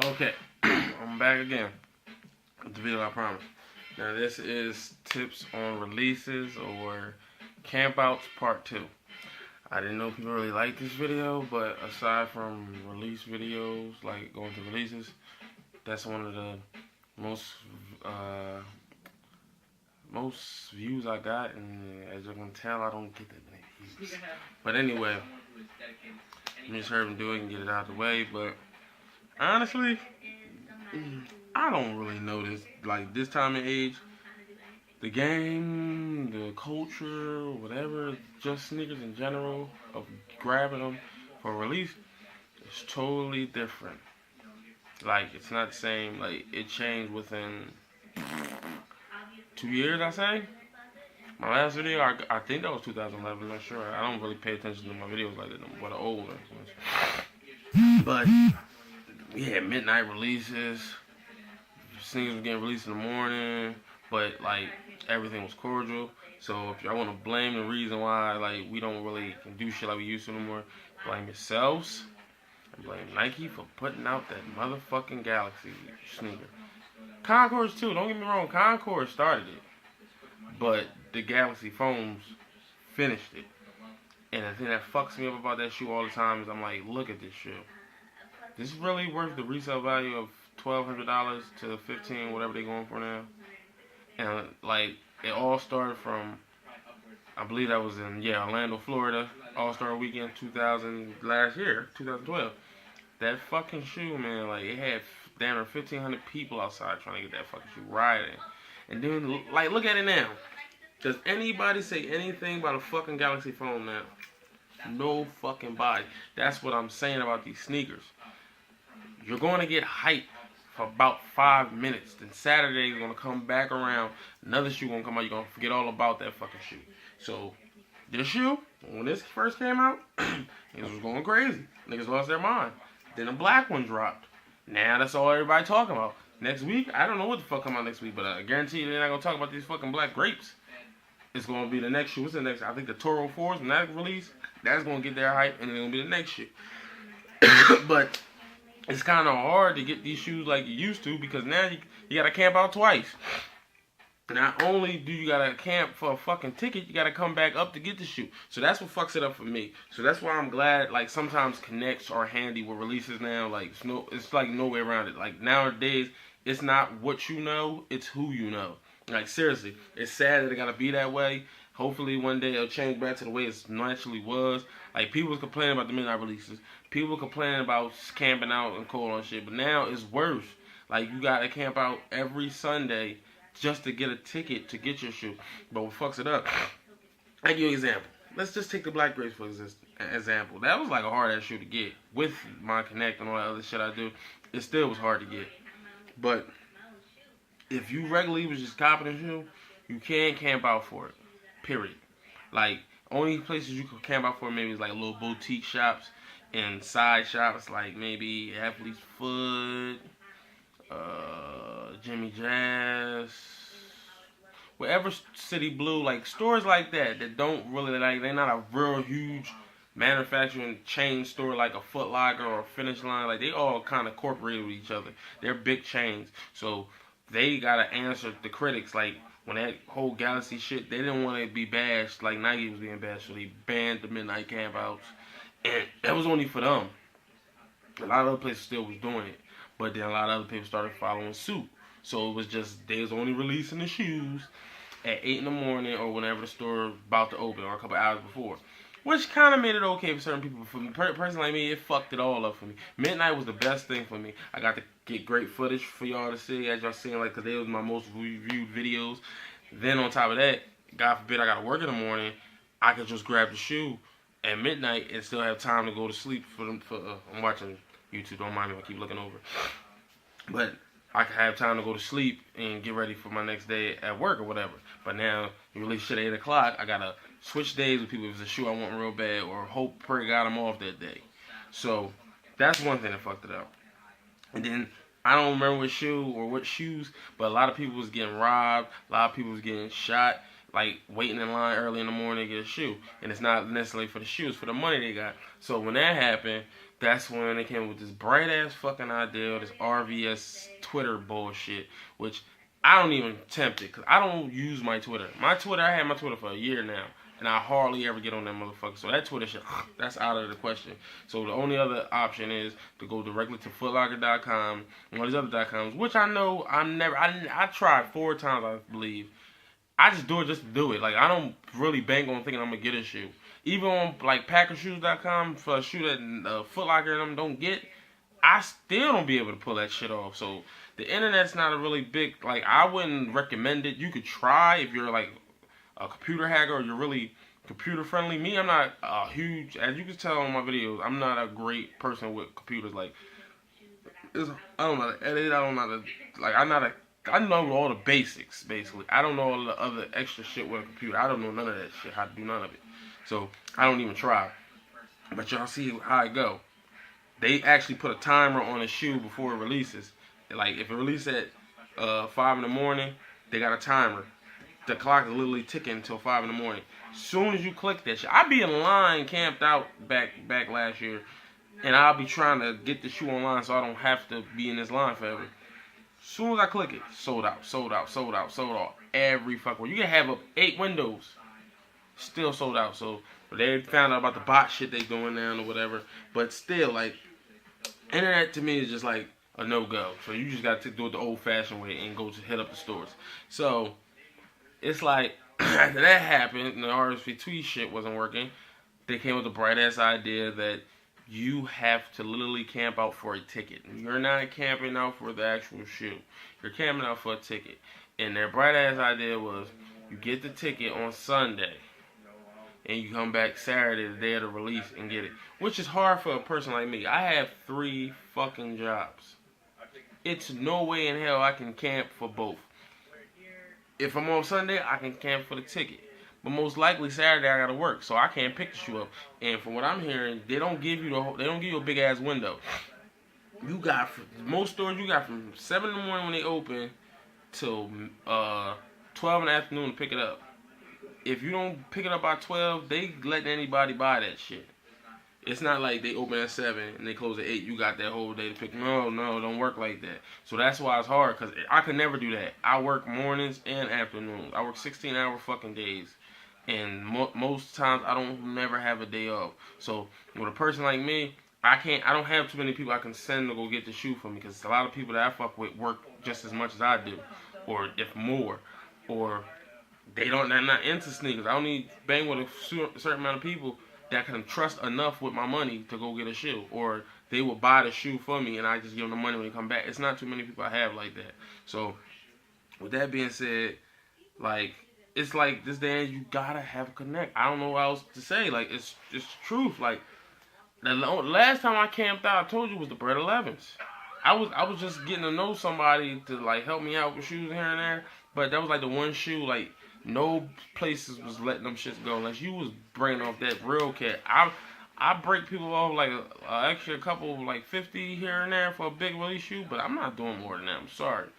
Okay, I'm back again with the video I promised. Now this is tips on releases or campouts part 2. I didn't know people really liked this video, but aside from release videos, like going to releases, that's one of the most uh, most views I got, and as you can tell, I don't get that many views. But anyway, I just heard him do it and get it out of the way, but honestly, I don't really notice like this time of age, the game, the culture, whatever, just sneakers in general of grabbing them for release is totally different. Like it's not the same. Like it changed within 2 years. I say my last video, I think that was 2011. I'm not sure. I don't really pay attention to my videos like that, but the old ones. But yeah, midnight releases. Sneakers were getting released in the morning, but like everything was cordial. So if y'all want to blame the reason why like we don't really do shit like we used to no more, blame yourselves and blame Nike for putting out that motherfucking Galaxy sneaker. Concourse too. Don't get me wrong, Concourse started it, but the Galaxy foams finished it. And the thing that fucks me up about that shoe all the time is I'm like, look at this shoe. This is really worth the resale value of $1,200 to $1,500, whatever they're going for now. And like it all started from, I believe that was in Orlando, Florida, All-Star Weekend 2012. That fucking shoe, man, like it had damn near 1,500 people outside trying to get that fucking shoe riding. And then like look at it now. Does anybody say anything about a fucking Galaxy phone now? No fucking body. That's what I'm saying about these sneakers. You're going to get hyped for about 5 minutes. Then Saturday you're going to come back around. Another shoe going to come out. You're going to forget all about that fucking shoe. So, this shoe, when this first came out, niggas was going crazy. Niggas lost their mind. Then the black one dropped. Now that's all everybody talking about. Next week, I don't know what the fuck come out next week, but I guarantee you they're not going to talk about these fucking black grapes. It's going to be the next shoe. What's the next? I think the Toro 4s, when that release, that's going to get their hype, and it's going to be the next shit. But it's kind of hard to get these shoes like you used to because now you got to camp out twice. Not only do you got to camp for a fucking ticket, you got to come back up to get the shoe. So that's what fucks it up for me. So that's why I'm glad, like, sometimes connects are handy with releases now. Like, it's like no way around it. Like, nowadays, it's not what you know, it's who you know. Like, seriously, it's sad that it got to be that way. Hopefully, one day it'll change back to the way it naturally was. Like, people was complaining about the midnight releases. People were complaining about camping out and cold on shit. But now it's worse. Like, you got to camp out every Sunday just to get a ticket to get your shoe. But what fucks it up, I'll give you an example. Let's just take the black grapes for example. That was like a hard ass shoe to get. With my Connect and all that other shit I do, it still was hard to get. But if you regularly was just copping a shoe, you can camp out for it. Period. Like, only places you could camp out for maybe is like little boutique shops and side shops like maybe Athlete's Foot, Jimmy Jazz, wherever City Blue, like stores like that don't really like, they're not a real huge manufacturing chain store like a Foot Locker or a Finish Line. Like they all kind of incorporated with each other. They're big chains, so they gotta answer the critics. Like when that whole Galaxy shit, they didn't want to be bashed like Nike was being bashed, so they banned the midnight campouts, and that was only for them. A lot of other places still was doing it, but then a lot of other people started following suit. So it was just, they was only releasing the shoes at 8 in the morning or whenever the store about to open or a couple hours before. Which kind of made it okay for certain people. For a person like me, it fucked it all up for me. Midnight was the best thing for me. I got to get great footage for y'all to see, as y'all seen, like, because they was my most reviewed videos. Then on top of that, God forbid I got to work in the morning, I could just grab the shoe at midnight and still have time to go to sleep for them. I'm watching YouTube, don't mind me if I keep looking over. But I could have time to go to sleep and get ready for my next day at work or whatever. But now, you release shit at 8 o'clock, I gotta switch days with people if it's a shoe I want real bad or hope, pray God I'm off that day. So, that's one thing that fucked it up. And then, I don't remember what shoe or what shoes, but a lot of people was getting robbed, a lot of people was getting shot, like waiting in line early in the morning to get a shoe. And it's not necessarily for the shoes, it's for the money they got. So when that happened, that's when they came with this bright ass fucking idea, this RVS Twitter bullshit, which I don't even attempt it, because I don't use my Twitter. I had my Twitter for a year now, and I hardly ever get on that motherfucker. So that Twitter shit, that's out of the question. So the only other option is to go directly to footlocker.com and all these other .coms, which I know I tried 4 times, I believe. I just do it just to do it. Like, I don't really bank on thinking I'm going to get a shoe. Even on, like, packershoes.com, for a shoe that Foot Locker and them don't get, I still don't be able to pull that shit off. So, the internet's not a really big, like, I wouldn't recommend it. You could try if you're, like, a computer hacker or you're really computer friendly. Me, I'm not a huge, as you can tell on my videos, I'm not a great person with computers. Like, I don't know how to edit, I don't know how to, like, I know all the basics, basically. I don't know all the other extra shit with a computer. I don't know none of that shit, how to do none of it. So, I don't even try. But y'all see how it go. They actually put a timer on a shoe before it releases. Like, if it releases at 5 in the morning, they got a timer. The clock is literally ticking until 5 in the morning. As soon as you click that shit, I be in line camped out back last year, and I'll be trying to get the shoe online so I don't have to be in this line forever. As soon as I click it, sold out, sold out, sold out, sold out. Every fuck word. You can have up 8 windows, still sold out. So they found out about the bot shit they doing now or whatever. But still, like, internet to me is just like a no-go. So you just got to do it the old-fashioned way and go to hit up the stores. So it's like, after that happened, and the RSV tweet shit wasn't working, they came with the bright-ass idea that you have to literally camp out for a ticket. You're not camping out for the actual shoe. You're camping out for a ticket. And their bright-ass idea was, you get the ticket on Sunday, and you come back Saturday, the day of the release, and get it. Which is hard for a person like me. I have 3 fucking jobs. It's no way in hell I can camp for both. If I'm on Sunday, I can camp for the ticket. But most likely Saturday I gotta work, so I can't pick the shoe up. And from what I'm hearing, they don't give you a big ass window. You got, most stores you got from 7 in the morning when they open till 12 in the afternoon to pick it up. If you don't pick it up by 12, they letting anybody buy that shit. It's not like they open at 7 and they close at 8. You got that whole day to pick. No, don't work like that. So that's why it's hard, because I could never do that. I work mornings and afternoons. I work 16-hour fucking days. And most times I don't never have a day off. So with a person like me, I don't have too many people I can send to go get the shoe for me, because a lot of people that I fuck with work just as much as I do, or if more, or they're not into sneakers. I only bang with a certain amount of people that can trust enough with my money to go get a shoe, or they will buy the shoe for me and I just give them the money when they come back. It's not too many people I have like that. So with that being said, like, it's like this day and age, you gotta have a connect. I don't know what else to say. Like, it's just the truth. Like, the last time I camped out, I told you, was the Bread 11s. I was just getting to know somebody to, like, help me out with shoes here and there. But that was like the one shoe, like, no places was letting them shits go unless you was bringing off that real cat. I break people off like a couple, like 50 here and there for a big release shoe, but I'm not doing more than that. I'm sorry.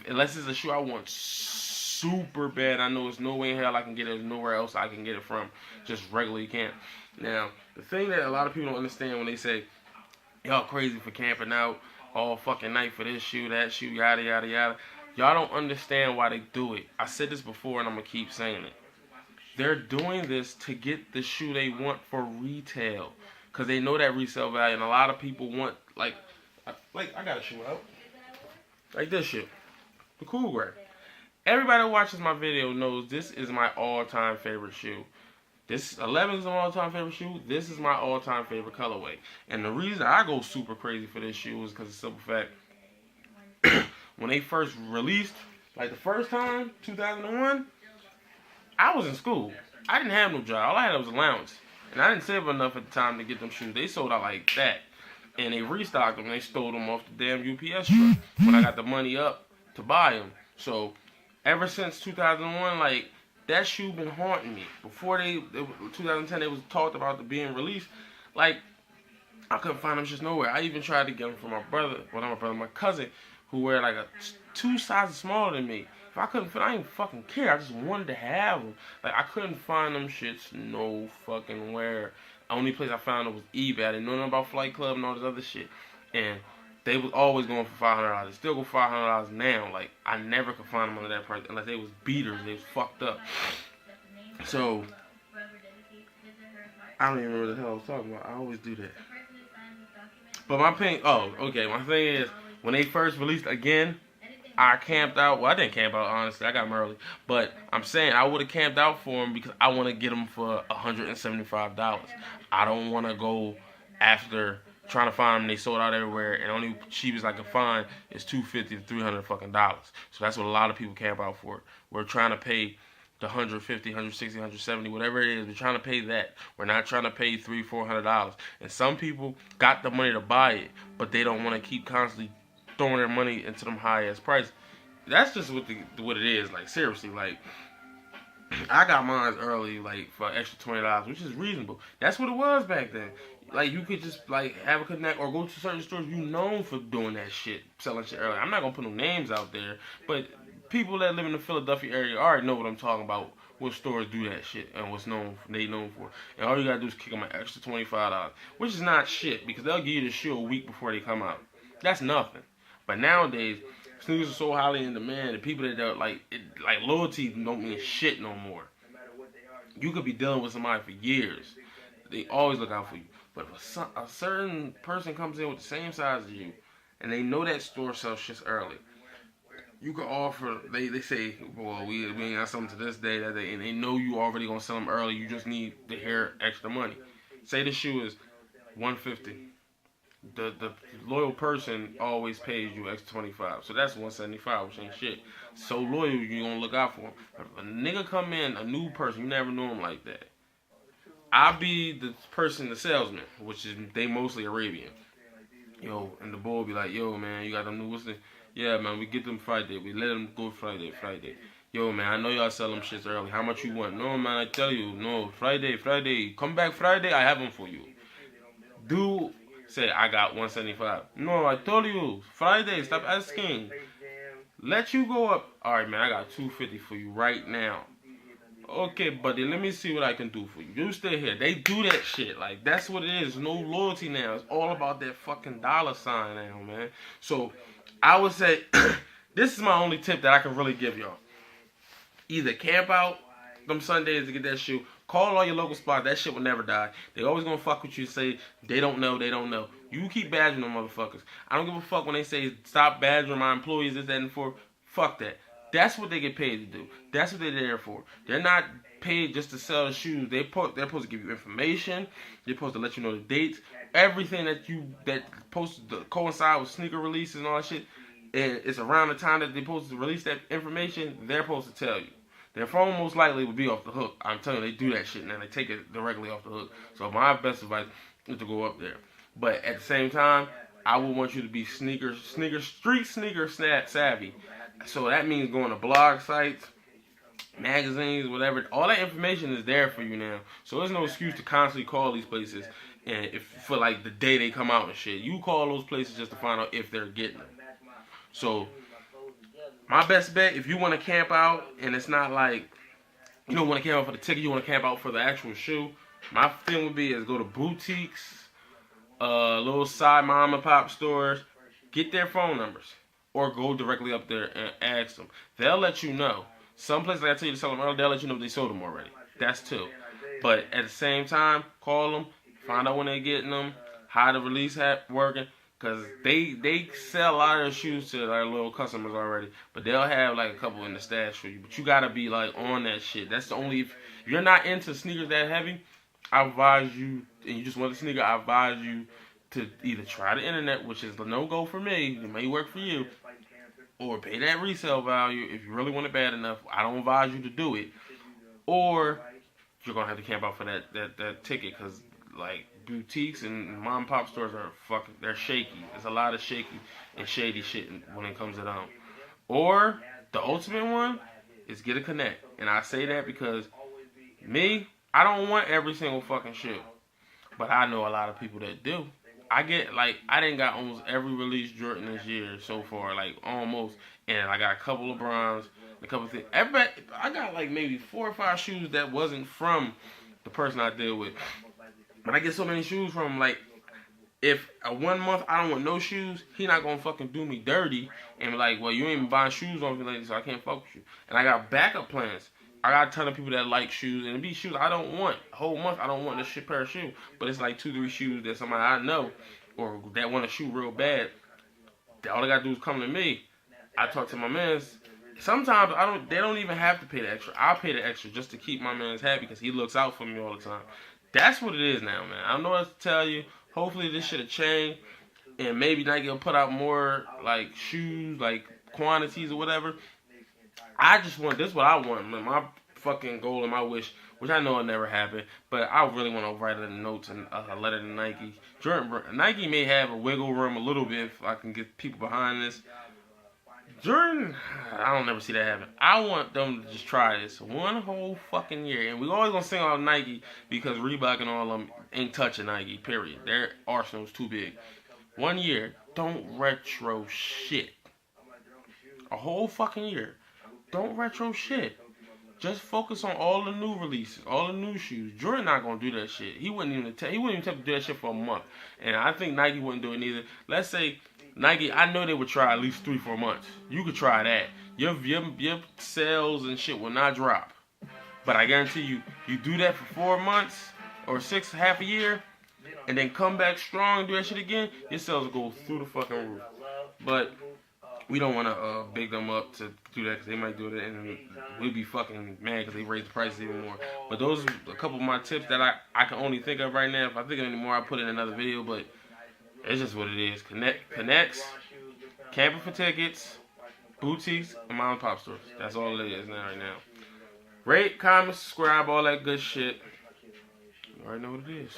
Unless it's a shoe I want super bad, I know there's no way in hell I can get it. There's nowhere else I can get it from. Just regularly camp. Now, the thing that a lot of people don't understand when they say, y'all crazy for camping out all fucking night for this shoe, that shoe, yada, yada, yada. Y'all don't understand why they do it. I said this before and I'm going to keep saying it. They're doing this to get the shoe they want for retail, because they know that resale value, and a lot of people want, like I got a shoe out. Like this shit. The Cool Gray. Everybody who watches my video knows this is my all-time favorite shoe. This 11 is my all-time favorite shoe. This is my all-time favorite colorway. And the reason I go super crazy for this shoe is because of the simple fact, when they first released, like the first time, 2001, I was in school. I didn't have no job. All I had was allowance. And I didn't save enough at the time to get them shoes. They sold out like that. And they restocked them. They stole them off the damn UPS truck when I got the money up to buy them. So ever since 2001, like, that shoe been haunting me. Before 2010, it was talked about the being released. Like, I couldn't find them just nowhere. I even tried to get them from my brother. Well, not my brother, my cousin, who wear like 2 sizes smaller than me. If I couldn't fit, I didn't fucking care. I just wanted to have them. Like, I couldn't find them shits no fucking where. Only place I found it was eBay. I didn't know nothing about Flight Club and all this other shit. And they was always going for $500. They still go $500 now. Like, I never could find them under that price unless they was beaters. They was fucked up. So, I don't even remember what the hell I was talking about. I always do that. But my thing, my thing is, when they first released again, I camped out. Well, I didn't camp out, honestly. I got them early. But I'm saying I would have camped out for them because I want to get them for $175. I don't want to go after trying to find them. They sold out everywhere, and only cheapest I can find is $250 to $300 fucking dollars. So that's what a lot of people camp out for. We're trying to pay the $150, $160, $170, whatever it is. We're trying to pay that. We're not trying to pay $300, $400. And some people got the money to buy it, but they don't want to keep constantly throwing their money into them high ass prices. That's just what it is. Like, seriously, like, I got mine early, like, for an extra $20, which is reasonable. That's what it was back then. Like, you could just, like, have a connect or go to certain stores you known for doing that shit, selling shit early. I'm not gonna put no names out there, but people that live in the Philadelphia area already know what I'm talking about. What stores do that shit and what's they known for. And all you gotta do is kick them an extra $25, which is not shit because they'll give you the shoe a week before they come out. That's nothing. But nowadays, sneakers are so highly in demand that people that are like loyalty don't mean shit no more. You could be dealing with somebody for years. They always look out for you. But if a certain person comes in with the same size as you, and they know that store sells shit early, you can offer. They say, well, we ain't got something to this day, that day, and they know you already gonna sell them early. You just need to hear extra money. Say the shoe is $150. The loyal person always pays you extra $25, so that's $175, which ain't shit. So loyal, you gonna look out for him. If a nigga come in, a new person, you never know him like that. I be the person, the salesman, which is they mostly Arabian. Yo, and the boy be like, yo man, you got them new, what's the? Yeah man, we get them Friday, we let them go Friday. Yo man, I know y'all sell them shits early. How much you want? No man, I tell you, no, Friday. Come back Friday, I have them for you. Dude say I got $175. No, I told you Friday. Stop asking. Let you go up. All right, man. I got $250 for you right now. Okay, buddy. Let me see what I can do for you. You stay here. They do that shit. Like, that's what it is. No loyalty now. It's all about that fucking dollar sign now, man. So I would say this is my only tip that I can really give y'all. Either camp out them Sundays to get that shoe. Call all your local spots. That shit will never die. They always gonna fuck with you and say they don't know. You keep badgering them motherfuckers. I don't give a fuck when they say stop badgering my employees, this, that, and for. Fuck that. That's what they get paid to do. That's what they're there for. They're not paid just to sell the shoes. They're supposed to give you information. They're supposed to let you know the dates. Everything that supposed to coincide with sneaker releases and all that shit. And it's around the time that they're supposed to release that information, they're supposed to tell you. Their phone most likely would be off the hook. I'm telling you, they do that shit now. They take it directly off the hook. So my best advice is to go up there. But at the same time, I would want you to be street sneaker savvy. So that means going to blog sites, magazines, whatever. All that information is there for you now. So there's no excuse to constantly call these places and for like the day they come out and shit. You call those places just to find out if they're getting them. So my best bet, if you want to camp out and it's not like you don't want to camp out for the ticket, you want to camp out for the actual shoe, my thing would be is go to boutiques, little side mom and pop stores, get their phone numbers, or go directly up there and ask them. They'll let you know. Some places, like I tell you to sell them early, they'll let you know if they sold them already. That's two. But at the same time, call them, find out when they're getting them, how the release working. Because they sell a lot of their shoes to their little customers already. But they'll have like a couple in the stash for you. But you got to be like on that shit. That's the only... If you're not into sneakers that heavy, I advise you... And you just want a sneaker, I advise you to either try the internet, which is a no-go for me. It may work for you. Or pay that resale value if you really want it bad enough. I don't advise you to do it. Or you're going to have to camp out for that ticket. Because like... boutiques and mom and pop stores are they're shaky. There's a lot of shaky and shady shit when it comes to them. Or the ultimate one is get a connect. And I say that because I don't want every single fucking shoe. But I know a lot of people that do. I didn't got almost every release Jordan this year so far, like almost. And I got a couple of bronze, a couple of things. I got like maybe 4 or 5 shoes that wasn't from the person I deal with. But I get so many shoes from him, like, if a 1 month I don't want no shoes, he not gonna fucking do me dirty and be like, well, you ain't even buying shoes on me lately, so I can't fuck with you. And I got backup plans. I got a ton of people that like shoes, and it be shoes I don't want. A whole month I don't want this shit pair of shoes, but it's like 2-3 shoes that somebody I know or that want a shoe real bad. All they gotta do is come to me. I talk to my mans. Sometimes they don't even have to pay the extra. I'll pay the extra just to keep my mans happy because he looks out for me all the time. That's what it is now, man. I don't know what to tell you. Hopefully this shit'll change, and maybe Nike will put out more like shoes, like quantities or whatever. I just want this. What I want, man. My fucking goal and my wish, which I know will never happen, but I really want to write a note and a letter to Nike. Nike may have a wiggle room a little bit if I can get people behind this. Jordan, I don't never see that happen. I want them to just try this one whole fucking year. And we always gonna sing about Nike because Reebok and all of them ain't touching Nike, period. Their arsenal's too big. 1 year, don't retro shit. A whole fucking year. Don't retro shit. Just focus on all the new releases, all the new shoes. Jordan not gonna do that shit. He wouldn't even attempt to do that shit for a month. And I think Nike wouldn't do it either. Let's say Nike, I know they would try at least 3-4 months. You could try that. Your sales and shit will not drop. But I guarantee you, you do that for 4 months or 6, half a year, and then come back strong and do that shit again, your sales will go through the fucking roof. But we don't want to big them up to do that because they might do it and we'll be fucking mad because they raise the prices even more. But those are a couple of my tips that I can only think of right now. If I think of any more, I'll put it in another video. But it's just what it is. Connects, camping for tickets, boutiques, and mom and pop stores. That's all it is now right now. Rate, comment, subscribe, all that good shit. You already know what it is.